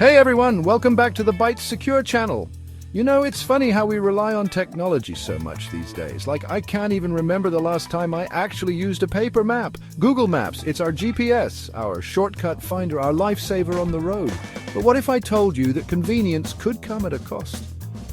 Hey everyone, welcome back to the Bytes Secure channel. You know, it's funny how we rely on technology so much these days. Like, I can't even remember the last time I actually used a paper map. Google Maps, it's our GPS, our shortcut finder, our lifesaver on the road. But what if I told you that convenience could come at a cost?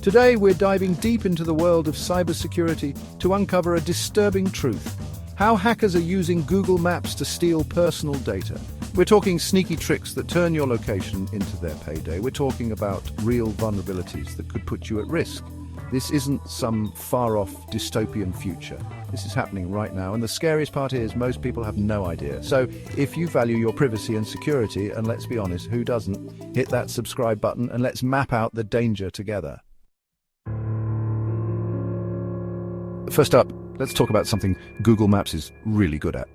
Today, we're diving deep into the world of cybersecurity to uncover a disturbing truth: how hackers are using Google Maps to steal personal data. We're talking sneaky tricks that turn your location into their payday. We're talking about real vulnerabilities that could put you at risk. This isn't some far-off dystopian future. This is happening right now, and the scariest part is most people have no idea. So if you value your privacy and security, and let's be honest, who doesn't, hit that subscribe button and let's map out the danger together. First up, let's talk about something Google Maps is really good at: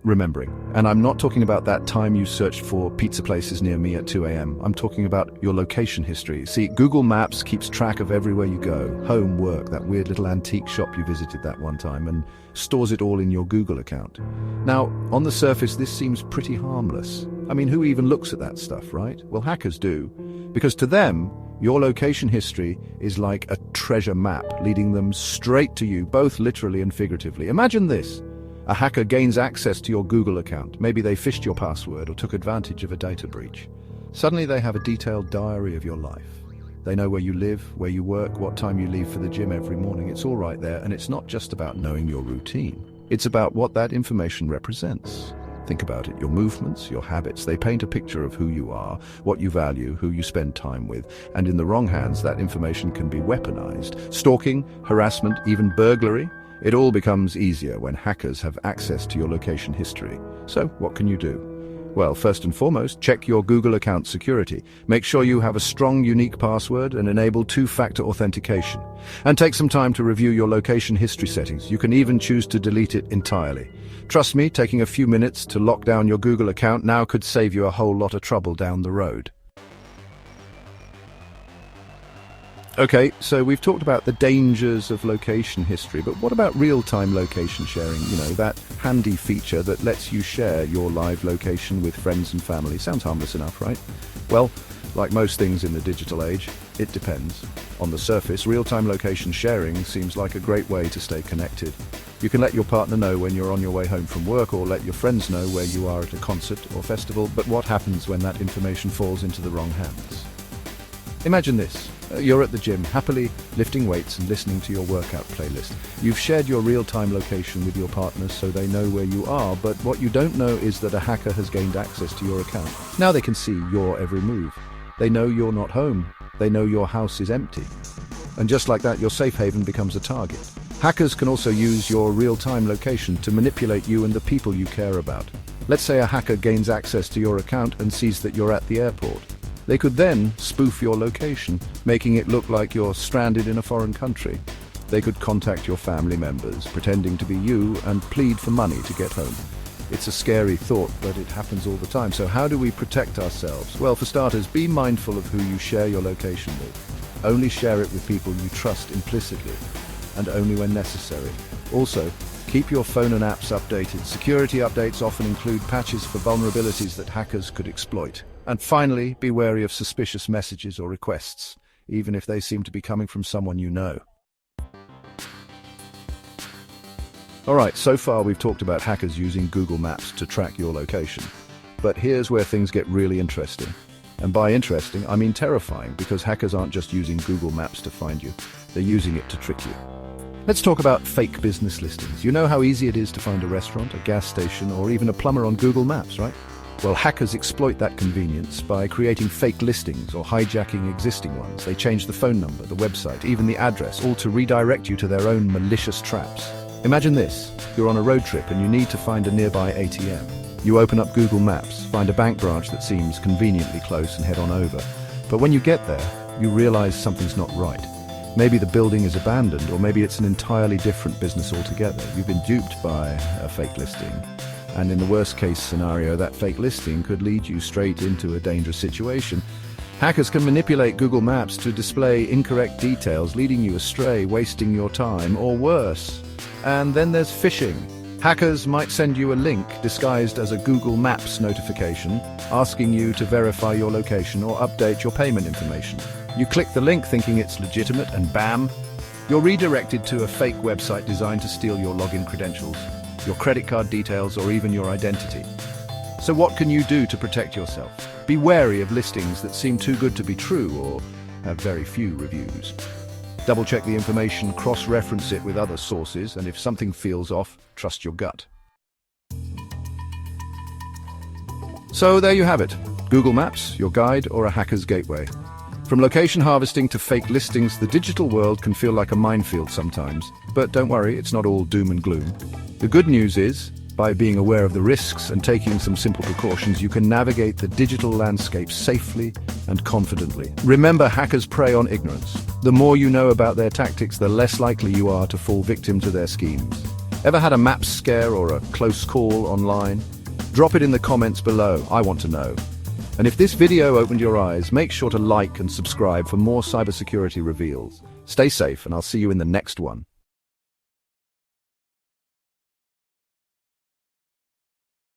remembering. And I'm not talking about that time you searched for pizza places near me at 2 a.m. I'm talking about your location history. See, Google Maps keeps track of everywhere you go, home, work, that weird little antique shop you visited that one time, and stores it all in your Google account. Now, on the surface, this seems pretty harmless. I mean, who even looks at that stuff, right? Well, hackers do, because to them, your location history is like a treasure map, leading them straight to you, both literally and figuratively. Imagine this. A hacker gains access to your Google account. Maybe they phished your password or took advantage of a data breach. Suddenly they have a detailed diary of your life. They know where you live, where you work, what time you leave for the gym every morning. It's all right there, and it's not just about knowing your routine. It's about what that information represents. Think about it, your movements, your habits. They paint a picture of who you are, what you value, who you spend time with. And in the wrong hands, that information can be weaponized. Stalking, harassment, even burglary. It all becomes easier when hackers have access to your location history. So what can you do? Well, first and foremost, check your Google account security. Make sure you have a strong, unique password and enable two-factor authentication. And take some time to review your location history settings. You can even choose to delete it entirely. Trust me, taking a few minutes to lock down your Google account now could save you a whole lot of trouble down the road. Okay, so we've talked about the dangers of location history, but what about real-time location sharing? You know, that handy feature that lets you share your live location with friends and family. Sounds harmless enough, right? Well, like most things in the digital age, it depends. On the surface, real-time location sharing seems like a great way to stay connected. You can let your partner know when you're on your way home from work, or let your friends know where you are at a concert or festival, but what happens when that information falls into the wrong hands? Imagine this. You're at the gym, happily lifting weights and listening to your workout playlist. You've shared your real-time location with your partners so they know where you are, but what you don't know is that a hacker has gained access to your account. Now they can see your every move. They know you're not home. They know your house is empty. And just like that, your safe haven becomes a target. Hackers can also use your real-time location to manipulate you and the people you care about. Let's say a hacker gains access to your account and sees that you're at the airport. They could then spoof your location, making it look like you're stranded in a foreign country. They could contact your family members, pretending to be you, and plead for money to get home. It's a scary thought, but it happens all the time. So how do we protect ourselves? Well, for starters, be mindful of who you share your location with. Only share it with people you trust implicitly, and only when necessary. Also, keep your phone and apps updated. Security updates often include patches for vulnerabilities that hackers could exploit. And finally, be wary of suspicious messages or requests, even if they seem to be coming from someone you know. Alright, so far we've talked about hackers using Google Maps to track your location. But here's where things get really interesting. And by interesting, I mean terrifying, because hackers aren't just using Google Maps to find you, they're using it to trick you. Let's talk about fake business listings. You know how easy it is to find a restaurant, a gas station, or even a plumber on Google Maps, right? Well, hackers exploit that convenience by creating fake listings or hijacking existing ones. They change the phone number, the website, even the address, all to redirect you to their own malicious traps. Imagine this. You're on a road trip and you need to find a nearby ATM. You open up Google Maps, find a bank branch that seems conveniently close, and head on over. But when you get there, you realize something's not right. Maybe the building is abandoned, or maybe it's an entirely different business altogether. You've been duped by a fake listing. And in the worst case scenario, that fake listing could lead you straight into a dangerous situation. Hackers can manipulate Google Maps to display incorrect details, leading you astray, wasting your time, or worse. And then there's phishing. Hackers might send you a link disguised as a Google Maps notification, asking you to verify your location or update your payment information. You click the link thinking it's legitimate, and bam, you're redirected to a fake website designed to steal your login credentials, your credit card details, or even your identity. So what can you do to protect yourself? Be wary of listings that seem too good to be true or have very few reviews. Double-check the information, cross-reference it with other sources, and if something feels off, trust your gut. So there you have it. Google Maps, your guide, or a hacker's gateway. From location harvesting to fake listings, the digital world can feel like a minefield sometimes. But don't worry, it's not all doom and gloom. The good news is, by being aware of the risks and taking some simple precautions, you can navigate the digital landscape safely and confidently. Remember, hackers prey on ignorance. The more you know about their tactics, the less likely you are to fall victim to their schemes. Ever had a map scare or a close call online? Drop it in the comments below. I want to know. And if this video opened your eyes, make sure to like and subscribe for more cybersecurity reveals. Stay safe, and I'll see you in the next one.